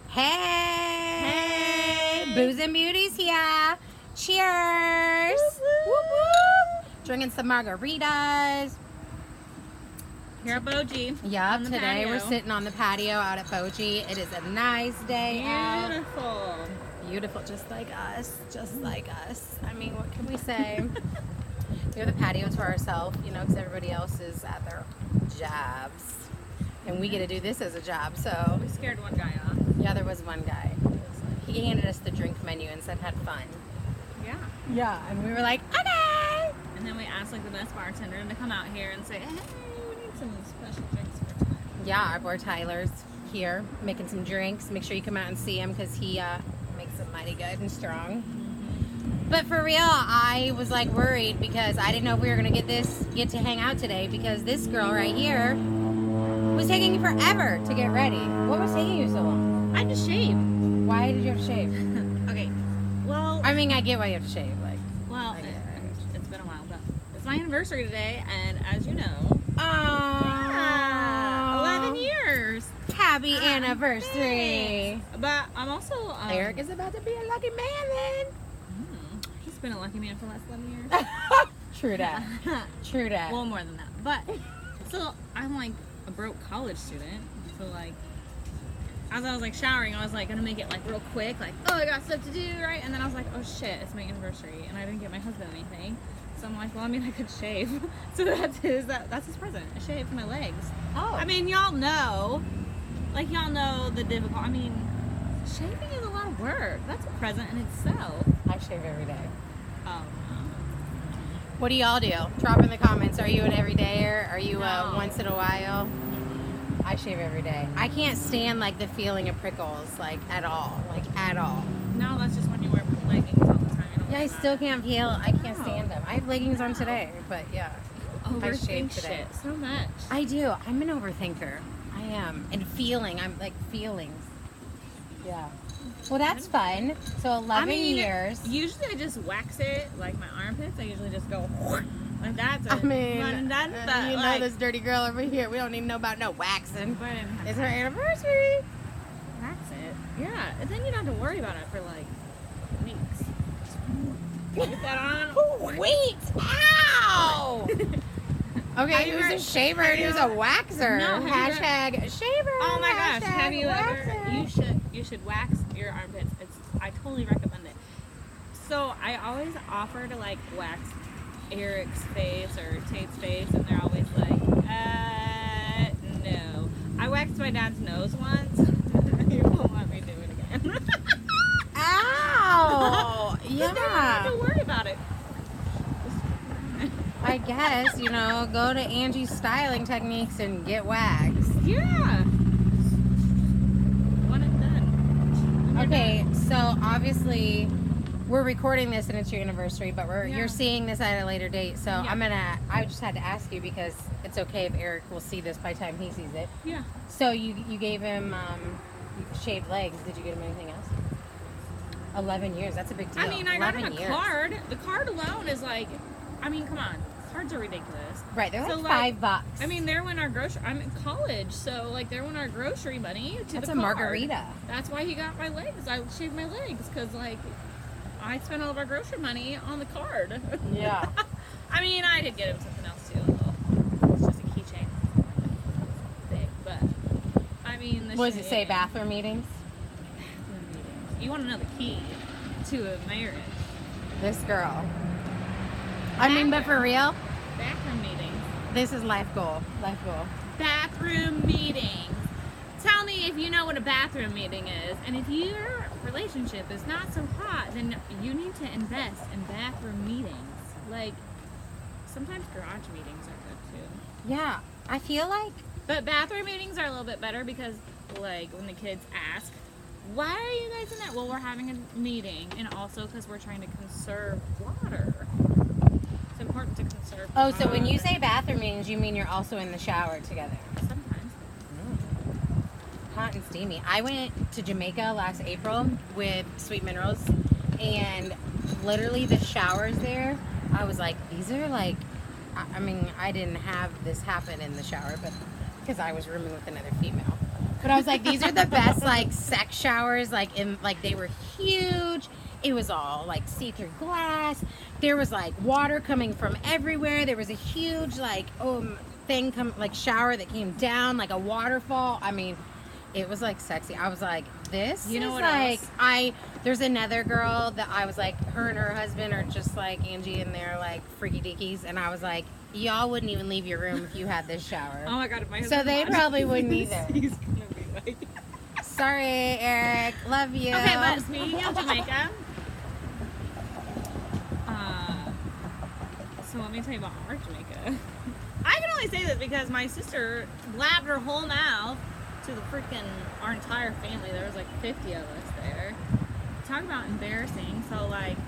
Hey! Hey! Booze and Beauties here. Cheers! Woo woo! Whoop, whoop. Drinking some margaritas. Here at Boji. Yup, on the today we're patio. sitting on the patio out at Boji. It is a nice day out. Beautiful. Beautiful, just like us. Just like us. I mean, what can we say? We have the patio to ourselves, you know, because everybody else is at their jobs. And we get to do this as a job, so. We scared one guy off. Yeah, there was one guy. He handed us the drink menu and said, had fun. Yeah. Yeah, and we were like, okay. And then we asked like the best bartender to come out here and say, hey, we need some special drinks for tonight. Yeah, our boy Tyler's here making some drinks. Make sure you come out and see him because he makes them mighty good and strong. But for real, I was like worried because I didn't know if we were gonna get to hang out today because this girl right here was taking forever to get ready. What was taking you so long? I just shaved. Why did you have to shave? Okay. Well, I mean, I get why you have to shave. Like, well, I get it. it's been a while, but it's my anniversary today, and as you know, Oh, 11 years. Happy anniversary. Thanks. But I'm also Eric is about to be a lucky man then. He's been a lucky man for the last 11 years. True that. True that. Well, more than that. But so I'm like a broke college student. So like, as I was like showering, I was like gonna make it like real quick, like, oh, I got stuff to do, right? And then I was like, oh shit, it's my anniversary, and I didn't get my husband anything. So I'm like, well, I mean, I could shave. So that's his present. I shaved my legs. Oh. I mean, y'all know the difficult. I mean, shaving is a lot of work. That's a present in itself. I shave every day. Oh. What do y'all do? Drop in the comments. Are you an everydayer? Are you No. once in a while? I shave every day. I can't stand like the feeling of prickles, like at all. Like at all. No, that's just when you wear leggings all the time. You don't Yeah, I wear still that. can't feel. I can't No. stand them. I have leggings on today, but yeah. I Overthink shaved today. shit so much. I do. I'm an overthinker. I am. And feeling. I'm like feelings. Yeah. Well, that's fun. So 11 years. Usually I just wax it, like my armpits. I usually just go like that. I mean, and done, you know like, this dirty girl over here. We don't even know about no waxing. but I didn't have It's to her anniversary. wax it. Yeah, and then you don't have to worry about it for like weeks. Put that on. Wait! Ow! Okay, Have he you was a ever- shaver and he was a waxer. No, have you ever- Hashtag shaver. Oh my gosh, hashtag have you ever? waxer. You should wax your armpits. I totally recommend it. So I always offer to like wax Eric's face or Tate's face, and they're always like, no. I waxed my dad's nose once. He won't let me do it again. Ow! Just don't have to Yeah. worry about it. I guess, you know, go to Angie's Styling Techniques and get waxed. Yeah. One and done. You're Okay, done. so obviously we're recording this and it's your anniversary, but Yeah. you're seeing this at a later date. So Yeah. I just had to ask you because it's okay if Eric will see this by the time he sees it. Yeah. So you gave him shaved legs. Did you get him anything else? 11 years. That's a big deal. I mean, I got him a 11 years. card. The card alone is like, I mean, come on. Cards are ridiculous. Right, they're So, like like, $5. I mean, they're when our grocery. I'm in college, so like they're when our grocery money to That's the a card. margarita. That's why he got my legs. I shaved my legs because like I spent all of our grocery money on the card. Yeah. I mean, I did get him something else too. It's just a keychain. Big, but I mean, the What does it say? shaving- Bathroom meetings? bathroom meetings. You want to know the key to a marriage? This girl. I mean, but for real, Bathroom meetings. this is life goal. Life goal. Bathroom meetings. Tell me if you know what a bathroom meeting is, and if your relationship is not so hot, then you need to invest in bathroom meetings. Like, sometimes garage meetings are good too. Yeah, I feel like But bathroom meetings are a little bit better because, like, when the kids ask, why are you guys in that? Well, we're having a meeting, and also because we're trying to conserve water. It's important to conserve Oh, so when you water. say bathroom meetings, you mean you're also in the shower together. Sometimes. Hot and steamy. I went to Jamaica last April with Sweet Minerals, and literally the showers there, I was like, these are like, I mean, I didn't have this happen in the shower, but because I was rooming with another female. But I was like, these are the best like sex showers. Like they were huge. It was all like see-through glass. There was like water coming from everywhere. There was a huge like shower that came down like a waterfall. I mean, it was like sexy. I was like, this You know is what like else? there's another girl that I was like, her and her husband are just like Angie and they're like freaky deakies, and I was like, y'all wouldn't even leave your room if you had this shower. Oh my god, if my So husband they watches probably wouldn't this, either. He's gonna be like, Sorry, Eric. Love you. okay, but speaking of Jamaica, so let me tell you about our Jamaica. I can only say this because my sister blabbed her whole mouth to our entire family. There was like 50 of us there. Talk about embarrassing. So like,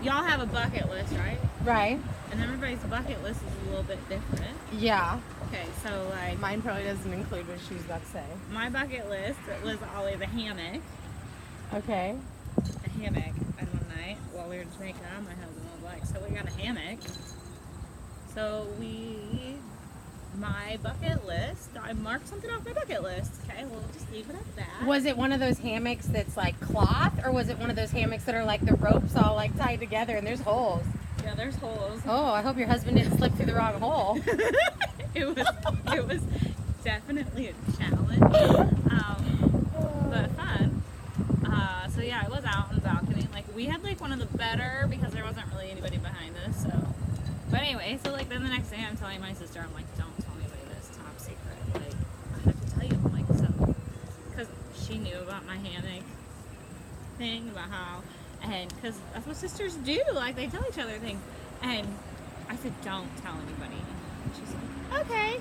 y'all have a bucket list, right? Right. And everybody's bucket list is a little bit different. Yeah. Okay, so like, Mine probably doesn't include what she was about to say. my bucket list was always a hammock. Okay. A hammock. And one night while we were in Jamaica, my husband was like, so we got a hammock. So my bucket list, I marked something off my bucket list. Okay, we'll just leave it at that. Was it one of those hammocks that's like cloth, or was it one of those hammocks that are like the ropes all like tied together and there's holes? Yeah, there's holes. Oh, I hope your husband didn't slip through the wrong hole. it was definitely a challenge, but fun. So yeah, I was out on the balcony. Like we had like one of the better because there wasn't really anybody behind us. So, but anyway, so like then the next day I'm telling my sister, I'm like, don't tell anybody this, top secret. Like I have to tell you. I'm like, so because she knew about my hammock thing, about how, and because that's what sisters do. Like they tell each other things, and I said, don't tell anybody. And she's like, okay.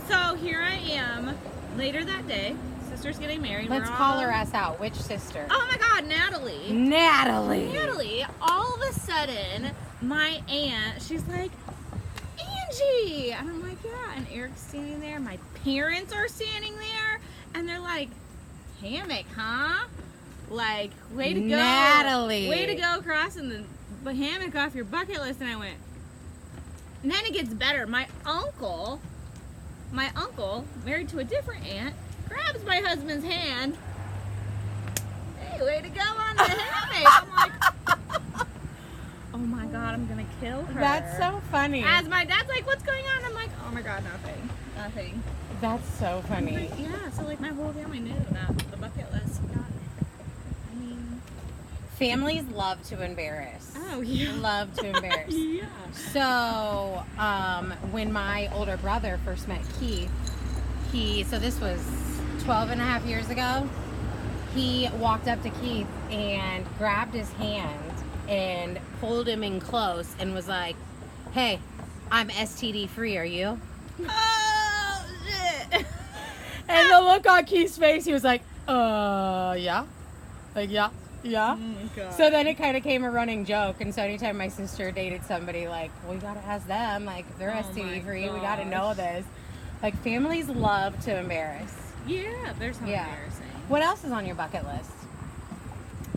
So here I am, later that day. Sister's getting married. Let's call her ass out. Which sister? Oh my God, Natalie. Natalie. All of a sudden, my aunt, she's like, Angie. And I'm like, yeah. And Eric's standing there. My parents are standing there. And they're like, hammock, huh? Like, way to go. Natalie. Way to go crossing the hammock off your bucket list. And I went, and then it gets better. My uncle, married to a different aunt, grabs my husband's hand. Hey, way to go on the hammock. I'm like, oh my God, I'm gonna kill her. That's so funny. As my dad's like, what's going on? I'm like, oh my God, nothing. That's so funny. Like, yeah, so like my whole family knew that the bucket list. I mean, Families love to embarrass. oh yeah. Love to embarrass. Yeah. So, when my older brother first met Keith, so this was 12 and a half years ago, he walked up to Keith and grabbed his hand and pulled him in close and was like, hey, I'm STD free, are you? Oh shit. And the look on Keith's face, he was like, yeah. Like, yeah. Oh my God. So then it kind of came a running joke, and so anytime my sister dated somebody, like, we gotta ask them, like, if they're Oh STD my free, we gotta gosh. know this. Like, families love to embarrass. Yeah, there's something Yeah. embarrassing. What else is on your bucket list?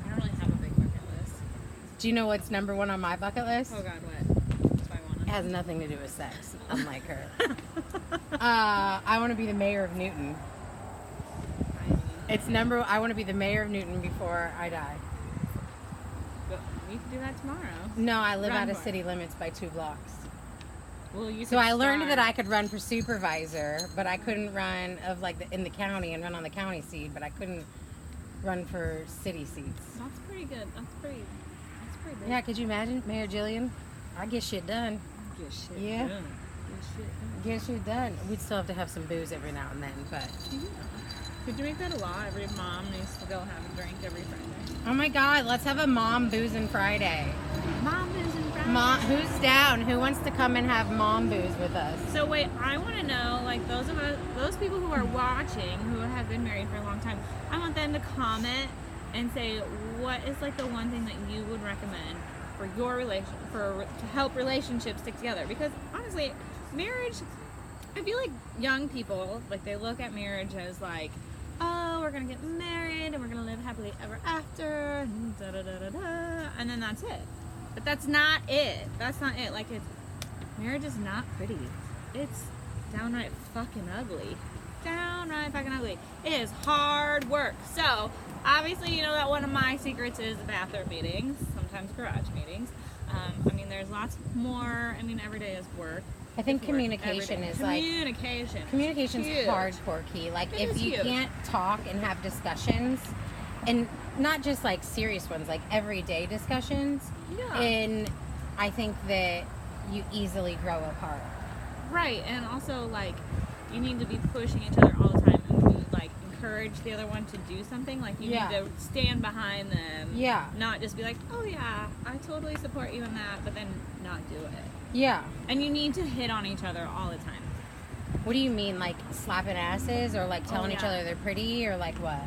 I don't really have a big bucket list. Do you know what's number one on my bucket list? Oh God, what? That's what I want. It has nothing to do with sex, unlike her. I want to be the mayor of Newton. I want to be the mayor of Newton before I die. We can do that tomorrow. No, I live Run out of for it. city limits by 2 blocks. Well, you So could I learned that start. I could run for supervisor, but I couldn't run in the county and run on the county seat, but I couldn't run for city seats. That's pretty good. That's pretty big. Yeah, could you imagine, Mayor Jillian? I get shit done. Get shit Yeah. done. Get shit done. Get shit done. We'd still have to have some booze every now and then, but Yeah. Could you make that a law? Every mom needs to go have a drink every Friday. oh my God, let's have a mom boozing Friday. Mom is in Friday. Mom, who's down? Who wants to come and have mom booze with us? So wait, I want to know, like those people who are watching, who have been married for a long time, I want them to comment and say what is like the one thing that you would recommend for your to help relationships stick together. Because honestly, marriage, I feel like young people, like they look at marriage as like, oh, we're gonna get married and we're gonna live happily ever after, and da da da da da, and then that's it. But that's not it. That's not it. Like marriage is not pretty. It's downright fucking ugly. downright fucking ugly. It is hard work. So, obviously, you know that one of my secrets is bathroom meetings, sometimes garage meetings. I mean, there's lots more. I mean, every day is work. I think It's work communication every day. is like communication's huge. hardcore key. Like It if is you huge. can't talk and have discussions, and not just like serious ones, like everyday discussions, Yeah. and I think that you easily grow apart. Right, and also like you need to be pushing each other all the time, and you like encourage the other one to do something. Like you Yeah. need to stand behind them. Yeah. Not just be like, oh yeah, I totally support you in that, but then not do it. Yeah. And you need to hit on each other all the time. What do you mean, like slapping asses, or like telling each yeah. other they're pretty, or like what?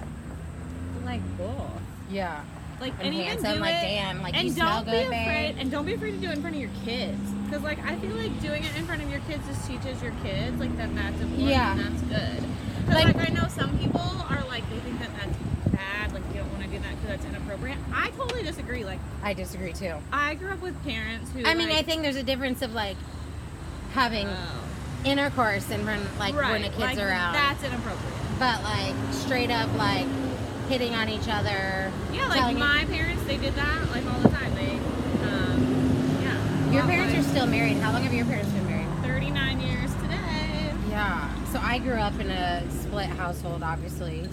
Like both. Yeah. Like And even handsome, do like, it, damn, like, and you smell don't be good, afraid, babe. and don't be afraid to do it in front of your kids. Because like I feel like doing it in front of your kids just teaches your kids like that that's important Yeah. and that's good. Because Like- like I know some people are like they think that that's bad, like you don't want to do that because that's inappropriate. I totally disagree. Like I disagree too. I grew up with parents who. I mean, like, I think there's a difference of like having oh, intercourse in front, like right, when the kids like, are around. That's inappropriate. But like straight up like hitting on each other. Yeah, like telling my parents, they did that like all the time. They, yeah. Your Well, parents like, are still married. How long have your parents been married? 39 years today. Yeah. So I grew up in a split household, obviously.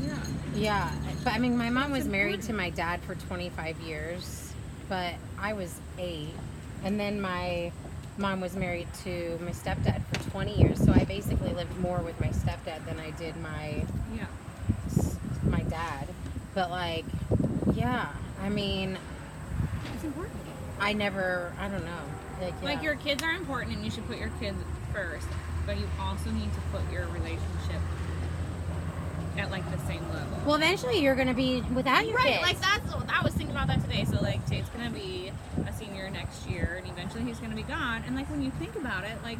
Yeah. Yeah. But I mean, my mom was It's married to important. my dad for 25 years, but I was 8. And then my mom was married to my stepdad for 20 years. So I basically lived more with my stepdad than I did my dad. But like, yeah. I mean, It's important. I don't know. Like, yeah. Like your kids are important and you should put your kids first, but you also need to put your relationship at like the same level. Well, eventually you're going to be without your Right, kids. like I was thinking about that today. So like Tate's gonna be a senior next year and eventually he's gonna be gone. And like when you think about it, like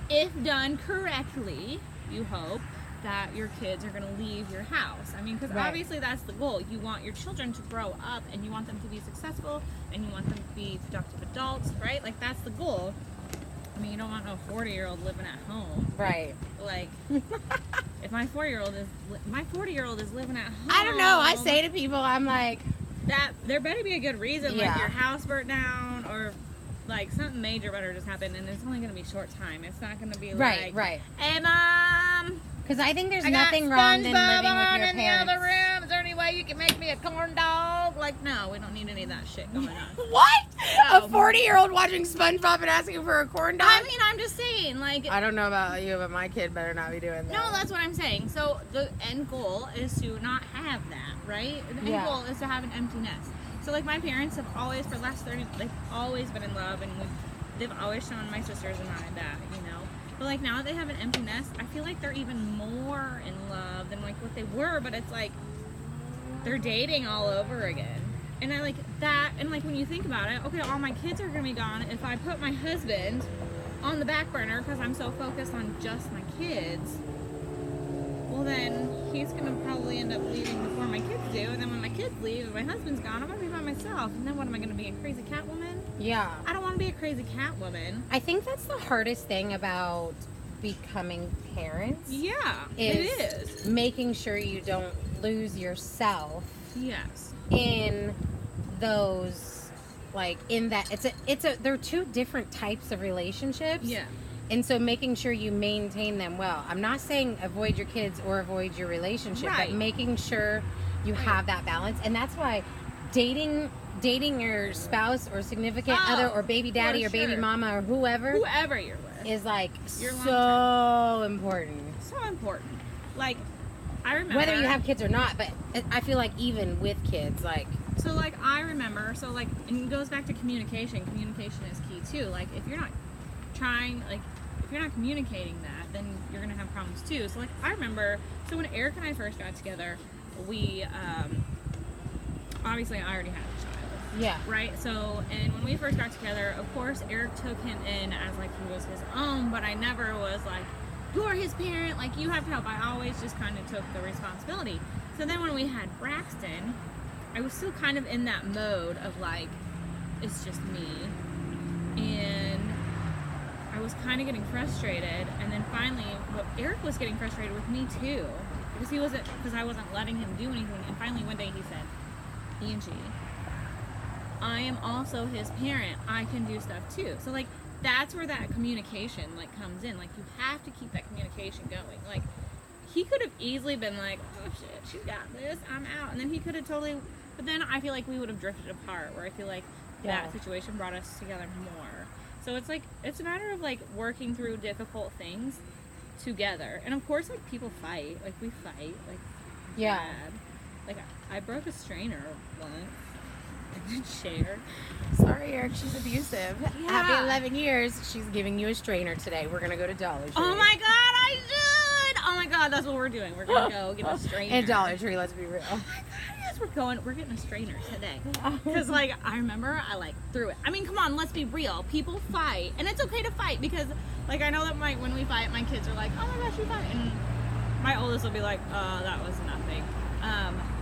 if done correctly, you hope that your kids are gonna leave your house. I mean, because Right. obviously that's the goal. You want your children to grow up and you want them to be successful and you want them to be productive adults, right? Like that's the goal. I mean, you don't want no 40-year-old living at home. Right. Like, if my 40-year-old is living at home. I don't know. I say to people, I'm like, that there better be a good reason, Yeah. like your house burnt down or like something major better just happened, and it's only gonna be short time. It's not gonna be right, like, right. Hey mom, Because I think there's I got nothing wrong than SpongeBob living with on your in parents. the other room. Is there any way you can make me a corn dog? Like, no, we don't need any of that shit going on. What? No. A 40-year-old watching SpongeBob and asking for a corn dog? I mean, I'm just saying, like, I don't know about you, but my kid better not be doing that. no, that's what I'm saying. So the end goal is to not have that, right? The end Yeah. goal is to have an empty nest. So like my parents have always, for the last 30, they've always been in love, and they've always shown my sisters and I that, you know. But like now that they have an empty nest, I feel like they're even more in love than like what they were. But it's like they're dating all over again. And I like that. And like when you think about it, okay, all my kids are gonna be gone if I put my husband on the back burner because I'm so focused on just my kids. Well, then he's gonna probably end up leaving before my kids do. And then when my kids leave and my husband's gone, I'm gonna be by myself. And then what am I gonna be, a crazy cat woman? Yeah. I don't want to be a crazy cat woman. I think that's the hardest thing about becoming parents. Yeah, Is it is. making sure you don't lose yourself Yes. in those, like, in that they're two different types of relationships. Yeah. And so making sure you maintain them well. I'm not saying avoid your kids or avoid your relationship, Right. but making sure you have that balance. And that's why dating your spouse or significant Oh, other or baby daddy for or baby sure. mama or whoever Whoever you're with. is like Your so important. So important. Like, I remember. Whether you have kids or not, but I feel like even with kids, like, So, like, I remember. So, like, and it goes back to communication. Communication is key, too. Like, if you're not trying, like, if you're not communicating that, then you're going to have problems, too. So, like, I remember. So, when Eric and I first got together, we, obviously, I already had a child. yeah. Right, so, and when we first got together, of course, Eric took him in as like he was his own, but I never was like, you're his parent, like you have to help. I always just kind of took the responsibility. So then when we had Braxton, I was still kind of in that mode of like, it's just me. And I was was kind of getting frustrated, and then finally, Eric was getting frustrated with me too, because I wasn't letting him do anything. And finally, one day he said, "Angie, I am also his parent. I can do stuff too." So like, that's where that communication like comes in. Like, you have to keep that communication going. Like, he could have easily been like, "Oh shit, she's got this, I'm out," and then he could have totally. But then I feel like we would have drifted apart. Where I feel like that situation brought us together more. So it's like, it's a matter of like working through difficult things together. And of course, like, people fight. Like, we fight. Like, Yeah. bad. Like, I broke a strainer once in a chair. Sorry, Eric, she's abusive. Yeah. Happy 11 years. She's giving you a strainer today. We're going to go to Dollar Tree. Oh my god, I should! Oh my god, that's what we're doing. We're gonna go get a strainer. At Dollar Tree, let's be real. Oh my god, yes, we're getting a strainer today. Because, like, I remember I, like, threw it. I mean, come on, let's be real. People fight. And it's okay to fight because, like, I know that when we fight, my kids are like, "Oh my gosh, we fight." And my oldest will be like, that was nothing.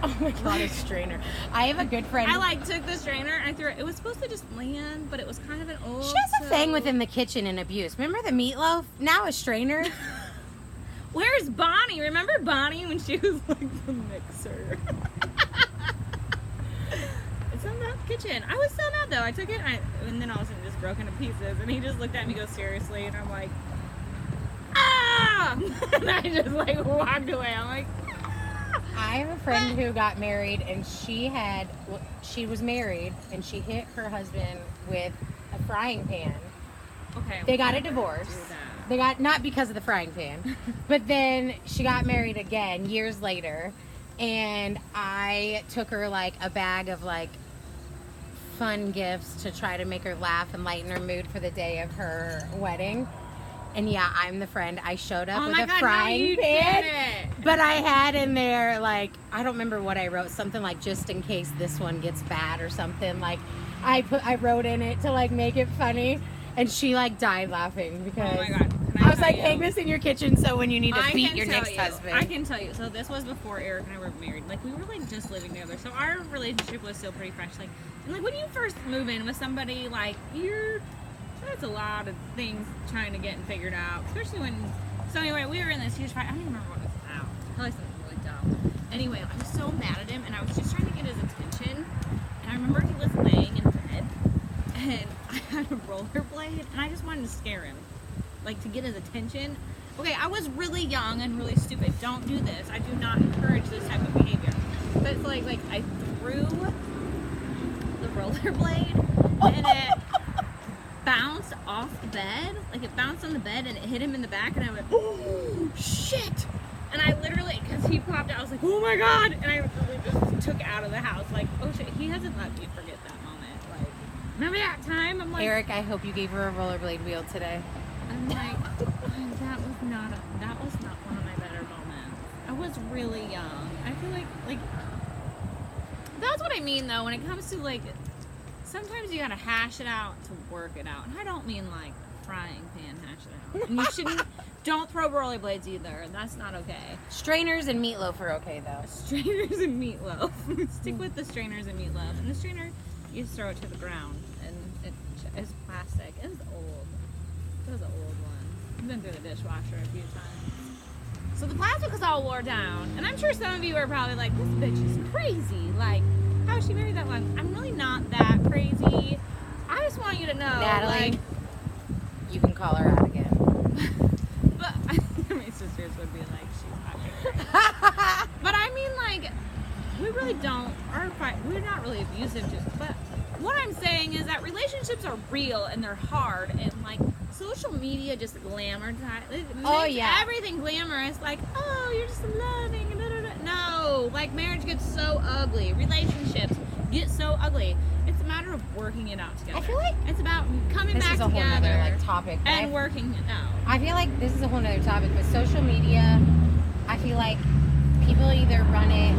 Oh my god, a strainer. I have a good friend. I, like, took the strainer and I threw it. It was supposed to just land, but it was kind of an old. She has a thing within the kitchen and abuse. Remember the meatloaf? Now a strainer. Where's Bonnie? Remember Bonnie when she was like the mixer? It's in the kitchen. I was so mad though. I took it and then all of a sudden it just broke into pieces. And he just looked at me, goes, "Seriously?" And I'm like, "Ah!" And I just like walked away. I'm like, "Ah!" I have a friend who got married and she was married and she hit her husband with a frying pan. Okay. They got a we'll divorce. do that. They got, not because of the frying pan, but then she got married again years later, and I took her like a bag of like fun gifts to try to make her laugh and lighten her mood for the day of her wedding. And yeah, I'm the friend. I showed up Oh with my a God, frying no, you pan, didn't. but I had in there like, I don't remember what I wrote, something like just in case this one gets bad or something. Like I wrote in it to like make it funny. And she like died laughing because Oh my God. Can I was tell like, you? hang this in your kitchen so when you need to I beat can your tell next you. husband. I can tell you. So this was before Eric and I were married. Like, we were like just living together. So our relationship was still pretty fresh. Like, and like when you first move in with somebody, like that's a lot of things trying to get figured out. Especially when. So anyway, we were in this huge fight. I don't even remember what it was about. Probably something really dumb. Anyway, I was so mad at him, and I was just trying to get his attention. And I remember he was laying in bed, and I had a rollerblade, and I just wanted to scare him, like to get his attention. Okay, I was really young and really stupid. Don't do this. I do not encourage this type of behavior. But it's like I threw the rollerblade, and it bounced off the bed. Like, it bounced on the bed, and it hit him in the back, and I went, "Oh shit!" And I literally, because he popped out, I was like, "Oh my god!" And I literally just took out of the house, like, "Oh shit!" He hasn't let me forget that moment. Like, remember that time? I'm like, Eric, I hope you gave her a rollerblade wheel today. I'm like, that was not one of my better moments. I was really young. I feel like that's what I mean though when it comes to like sometimes you gotta hash it out to work it out. And I don't mean like frying pan hash it out. And you shouldn't don't throw rollerblades either. That's not okay. Strainers and meatloaf are okay though. Strainers and meatloaf. Stick with the strainers and meatloaf. And the strainer, you just throw it to the ground and it's plastic. It was old. It was an old one. I've been through the dishwasher a few times. So the plastic was all wore down. And I'm sure some of you are probably like, this bitch is crazy. Like, how is she married that long? I'm really not that crazy. I just want you to know, Natalie, like, you can call her out again. but my sisters would be like, she's not crazy. But I mean, like, we really don't, we're not really abusive, but what I'm saying is that relationships are real and they're hard, and like social media just glamorizes everything glamorous, like, oh, you're just loving, and no, like marriage gets so ugly, relationships get so ugly. It's a matter of working it out together. I feel like it's about coming this back is a whole together nother like topic. but and working it out. I feel like this is a whole nother topic, but social media, I feel like people either run it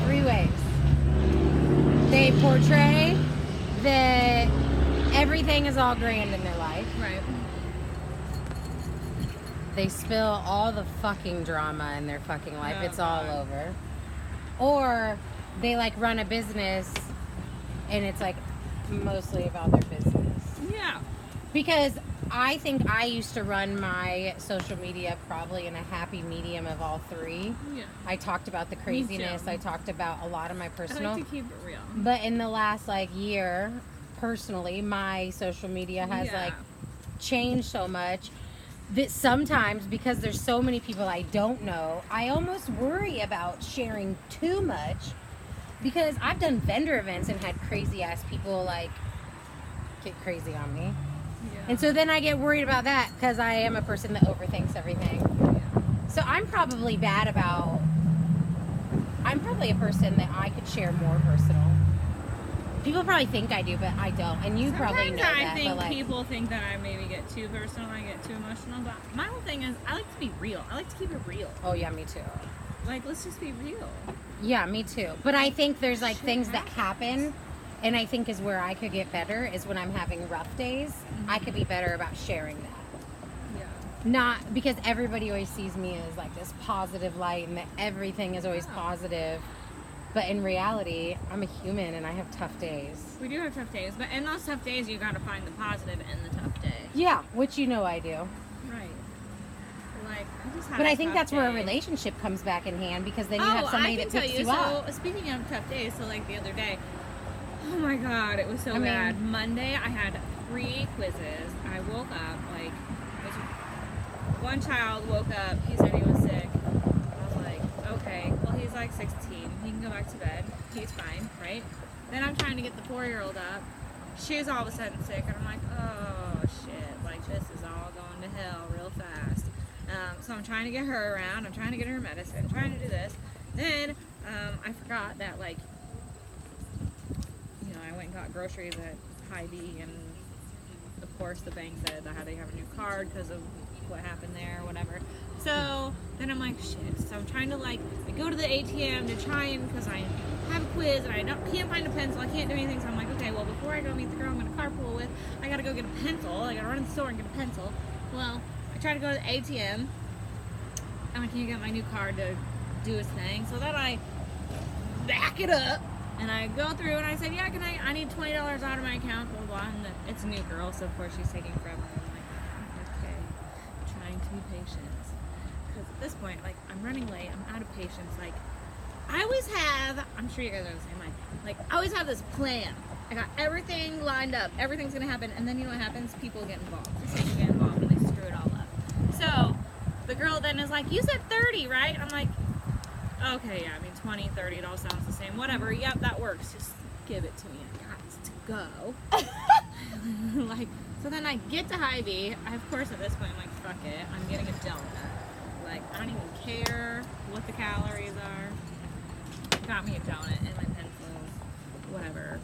three ways. They portray that everything is all grand in their life. Right. They spill all the fucking drama in their fucking life. Oh, it's all God. over. Or they like run a business and it's like mostly about their business. Yeah. Because I think I used to run my social media probably in a happy medium of all three. Yeah. I talked about the craziness. I talked about a lot of my I personal. like to keep it real. But in the last like year, personally, my social media has like changed so much that sometimes, because there's so many people I don't know, I almost worry about sharing too much, because I've done vendor events and had crazy ass people like get crazy on me. Yeah. And so then I get worried about that because I am a person that overthinks everything. So I'm probably I'm probably a person that I could share more personal. People probably think I do, but I don't. And you probably know Sometimes that. I think but like, people think that I maybe get too personal, I get too emotional, but my whole thing is I like to be real. I like to keep it real. oh yeah, me too. Like, let's just be real. Yeah, me too. But I think there's like things that happen, and I think is where I could get better is when I'm having rough days. I could be better about sharing that. Yeah. Not because everybody always sees me as like this positive light and that everything is always positive. But in reality, I'm a human and I have tough days. We do have tough days, but in those tough days, you gotta find the positive in the tough day. Yeah, which you know I do. Right. Like, I just had But a I think tough that's where a day. relationship comes back in hand, because then you have somebody that picks you so, up. speaking of tough days, so like the other day, oh my god, it was so I mean- bad. Monday, I had 3 quizzes. I woke up, like, one child woke up, he said he was sick. I was like, okay, well, he's like 16. He can go back to bed. He's fine, right? Then I'm trying to get the 4-year-old up. She's all of a sudden sick, and I'm like, oh shit, like this is all going to hell real fast. So I'm trying to get her around. I'm trying to get her medicine. Trying to do this. Then I forgot that, like, you know, I went and got groceries at Hy-Vee, and of course the bank said I had to have a new card because of what happened there or whatever. So then I'm like, shit. So I'm trying to, like, I go to the ATM to try and, because I have a quiz and I can't find a pencil, I can't do anything. So I'm like, okay, well, before I go meet the girl I'm going to carpool with, I got to go get a pencil. I got to run to the store and get a pencil. Well, I try to go to the ATM, and I can't get my new card to do its thing. So then I back it up, and I go through, and I said, yeah, I need $20 out of my account, blah, blah, blah. And it's a new girl, so of course she's taking forever. I'm like, okay, I'm trying to be patient. Because at this point, like, I'm running late, I'm out of patience. Like, I always have, I'm sure you guys are the same, like, I always have this plan. I got everything lined up, everything's gonna happen, and then you know what happens? People get involved. People get involved, and they screw it all up. So, the girl then is like, you said 30, right? I'm like, okay, yeah, I mean, 20, 30, it all sounds the same. Whatever, yep, that works. Just give it to me. I got to go. Like, so then I get to Hy-Vee. Of course, at this point, I'm like, fuck it. I'm getting a donut. Like, I don't even care what the calories are. Got me a donut and my pencils, whatever.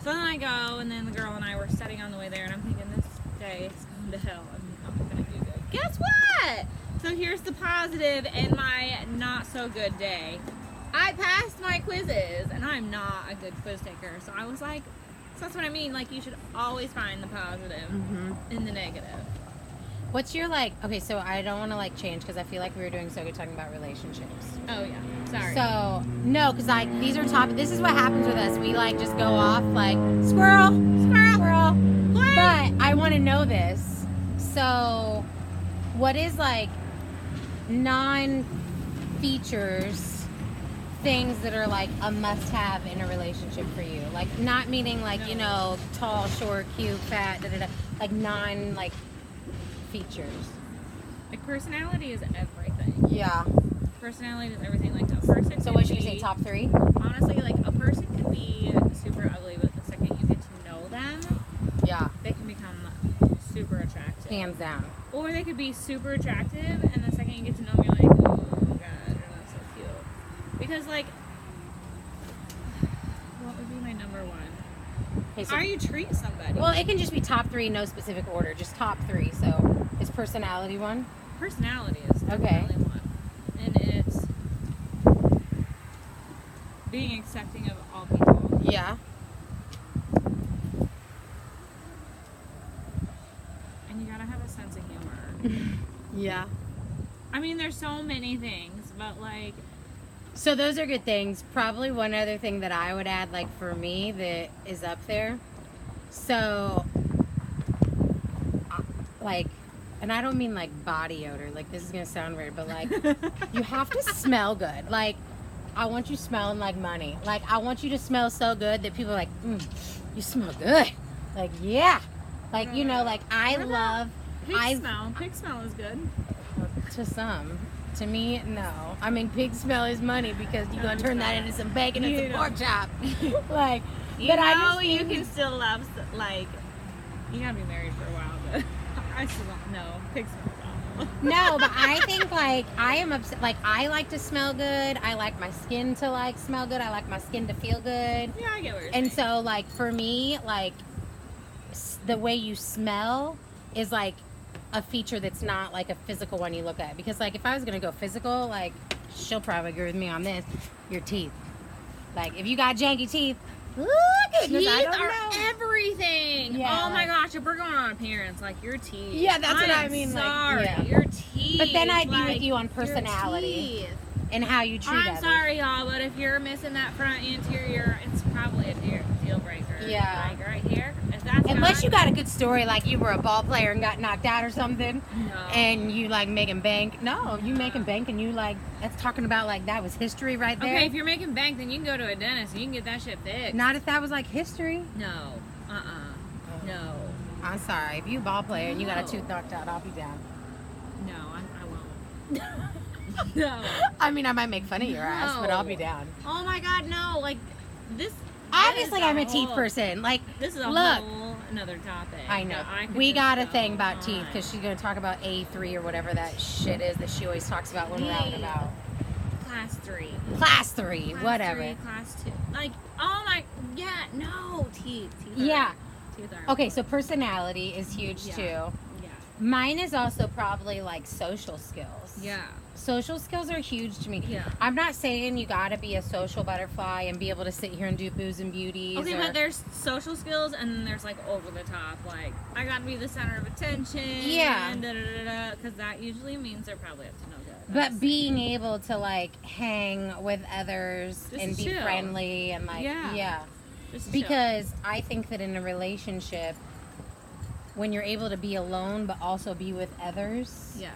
So then I go, and then the girl and I were studying on the way there, and I'm thinking, this day is going to hell. I'm not going to do good. Guess what? So here's the positive in my not so good day. I passed my quizzes, and I'm not a good quiz taker. So I was like, so that's what I mean. Like, you should always find the positive in the negative. What's your like? Okay, so I don't want to like change because I feel like we were doing so good talking about relationships. Oh yeah, sorry. So no, because like these are topic. This is what happens with us. We like just go off like squirrel, squirrel, squirrel. But I want to know this. So, what is like non-features, things that are like a must-have in a relationship for you? Like not meaning like you know tall, short, cute, fat, da da da. Like non like features. Like, personality is everything. Yeah. Personality is everything. Like, a person. So what should you say? Top 3? Honestly, like, a person can be super ugly, but the second you get to know them, Yeah. they can become super attractive. Hands down. Or they could be super attractive, and the second you get to know them, you're like, oh god, you're not so cute. Because, like, what would be my number one? Okay, so, How you treat somebody. well, it can just be top 3, no specific order. Just top 3. So is personality one? Personality is Okay. definitely one. And it's being accepting of all people. Yeah. And you gotta have a sense of humor. Yeah. I mean, there's so many things, but like, So those are good things. Probably one other thing that I would add, like for me, that is up there. So like, and I don't mean like body odor. Like, this is gonna sound weird, but like, you have to smell good. Like, I want you smelling like money. Like, I want you to smell so good that people are like, you smell good. Like, yeah. Like, you know, like I What about love. Pig smell. Pig smell is good. To some. To me, no. I mean, pig smell is money because you're gonna turn that into some bacon and some pork chop. Like, but I just you think- can still love, like, you gotta be married for a while, but I still don't know. Pig smell is awful. No, but I think like I am upset. Like, I like to smell good. I like my skin to like smell good. I like my skin to feel good. Yeah, I get what you're And saying. so, like, for me, like, the way you smell is like a feature that's not like a physical one you look at. Because, like, if I was gonna go physical, like, she'll probably agree with me on this. Your teeth. Like, if you got janky teeth, look at Teeth I don't are know. everything. Yeah, Oh my like- gosh, if we're going on appearance, like your teeth. Yeah, that's what I am mean, like, Sorry, yeah. your teeth. But then I'd be with like, you on your personality teeth. and how you treat I'm others. sorry, y'all, but if you're missing that front anterior, it's probably a deal breaker. Yeah. Like right here. If that's Unless not, you got a good story, like you were a ball player and got knocked out or something, No. and you like making bank. No, you making bank and you like, that's talking about like that was history right there. Okay, if you're making bank, then you can go to a dentist and you can get that shit fixed. Not if that was like history. No. No. I'm sorry. If you a ball player and you got a No. tooth knocked out, I'll be down. No, I won't. No. I mean, I might make fun of your ass, but I'll be No. down. Oh my god, no. Like, this. Obviously, this is I'm a teeth whole- person. Like, This is a look. whole another topic. I know. that I could We just got a go thing about teeth on. because she's going to talk about A3 or whatever that shit is that she always talks about when we're out and about. Class 3. Class 3, Class whatever. 3, class 2. Like, oh my. Yeah, no. Teeth. Yeah. Teeth are. Okay, so personality is huge Yeah. too. Yeah. Mine is also probably like social skills. Yeah. Social skills are huge to me. Yeah. I'm not saying you gotta be a social butterfly and be able to sit here and do boos and beauties. Okay, or- but there's social skills and then there's like over the top, like I gotta be the center of attention. Yeah. Because that usually means they're probably up to no good. But being able to like hang with others Just and be chill. friendly and like Yeah. Just chill. Because I think that in a relationship, when you're able to be alone but also be with others, Yes.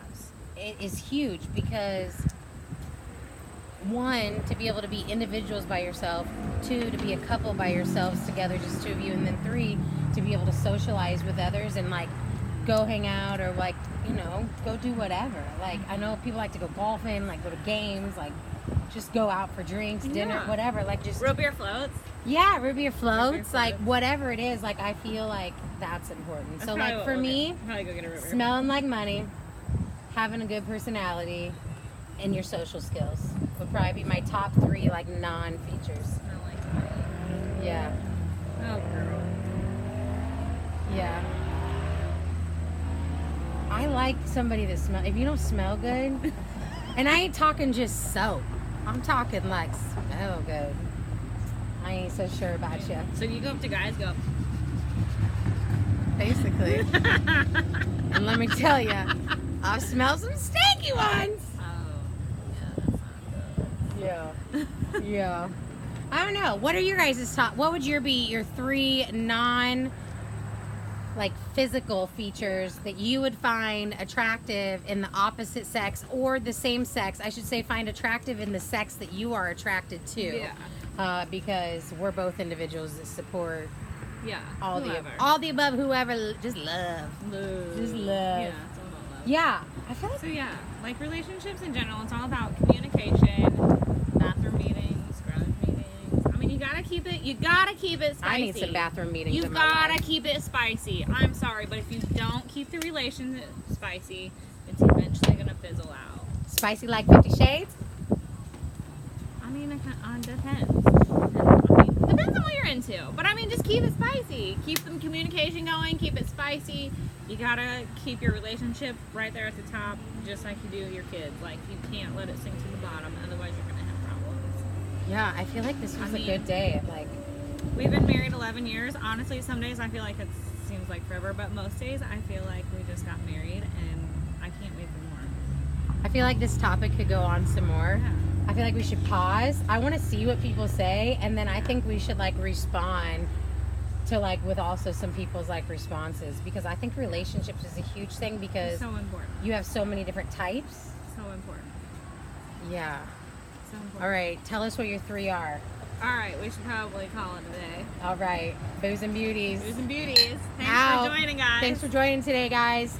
it is huge because one, to be able to be individuals by yourself, two, to be a couple by yourselves together, just two of you, and then three, to be able to socialize with others and like go hang out or like, you know, go do whatever. Like, I know people like to go golfing, like go to games, like just go out for drinks, dinner, Yeah. whatever. Like just Root beer floats. yeah, root beer floats, floats. like whatever it is. Like I feel like that's important. So like for me, probably go get a root beer. smelling like money, having a good personality, and your social skills would probably be my top three like non-features. Smell like money. Yeah, Oh, girl. yeah. I like somebody that smell. If you don't smell good, and I ain't talking just soap. I'm talking like smell good. I ain't so sure about you. So you go up to guys, go. Basically. And let me tell you, I've smelled some stinky ones. Oh, yeah, that's not good. Yeah. Yeah. I don't know. What are your guys' top? What would your three non like physical features that you would find attractive in the opposite sex or the same sex? I should say find attractive in the sex that you are attracted to. Yeah. Because we're both individuals that support Yeah. all whoever. the above, whoever just love. Love. Just love. Yeah, it's all about love. Yeah. I feel like So yeah, like relationships in general, it's all about communication, bathroom meetings, garage meetings. I mean, you gotta keep it spicy. I need some bathroom meetings You've in my gotta life. keep it spicy. I'm sorry, but if you don't keep the relationship spicy, it's eventually gonna fizzle out. Spicy like 50 Shades? I mean, it depends. Depends on what you're into. But I mean, just keep it spicy. Keep some communication going. Keep it spicy. You gotta keep your relationship right there at the top, just like you do your kids. Like, you can't let it sink to the bottom, otherwise you're gonna have problems. Yeah, I feel like this was I a mean- good day. Like, We've been married 11 years. Honestly, some days I feel like it seems like forever, but most days I feel like we just got married, and I can't wait for more. I feel like this topic could go on some more. Yeah. I feel like we should pause. I want to see what people say, and then I think we should like respond to like with also some people's like responses, because I think relationships is a huge thing because So important. you have so many different types. So important. Yeah. So important. All right. Tell us what your 3 are. All right, we should probably call it a day. All right. Booze and beauties. Booze and beauties. Thanks Out. for joining, guys. Thanks for joining today, guys.